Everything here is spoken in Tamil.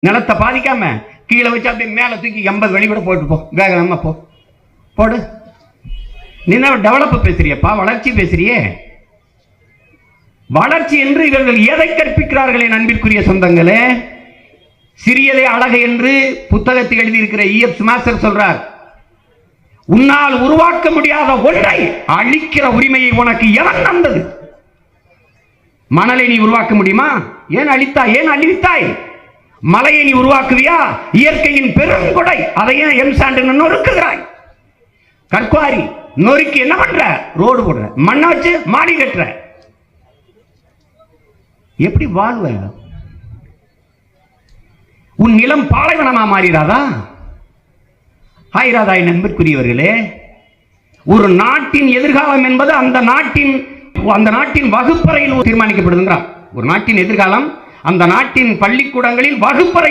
நிலத்தை பாதிக்காம கீழே வச்சு அப்படியே மேலே தூக்கி 80 வழி கூட போட்டு போ, வேகமா போ போடு. நீ டெவலப் பேசுறியப்பா, வளர்ச்சி பேசுறியே. வளர்ச்சி என்று இவர்கள் எதை கற்பிக்கிறார்கள் என் அன்பிற்குரிய சொந்தங்களே? சிறியதை அழகு என்று புத்தகத்தில் எழுதியிருக்கிற E.F. மாஸ்டர் சொல்றார், உன்னால் உருவாக்க முடியாத ஒன்றை அழிக்கிற உரிமையை உனக்கு எவன் தந்தது? மணலை நீ உருவாக்க முடியுமா? ஏன் அழித்தாய்? ஏன் அழித்தாய்? மலையை நீ உருவாக்குவியா? இயற்கையின் பெருங்கொடை, அதை ஏன் எம்சாண்ட் நொறுக்குகிறாய்? கற்குவாரி நொறுக்கி என்ன பண்ற? ரோடு போடுற, மண்ணை வச்சு மாடி கட்டுற. எப்படி வாழ்வ? உன் நிலம் பாலைவனமா மாறிடாதா? ஆயிராதா? என் அன்பிற்குரியவர்களே, ஒரு நாட்டின் எதிர்காலம் என்பது அந்த நாட்டின் வகுப்பறையில் தீர்மானிக்கப்படுதுங்கிறார். ஒரு நாட்டின் எதிர்காலம் அந்த நாட்டின் பள்ளிக்கூடங்களில் வகுப்பறையில்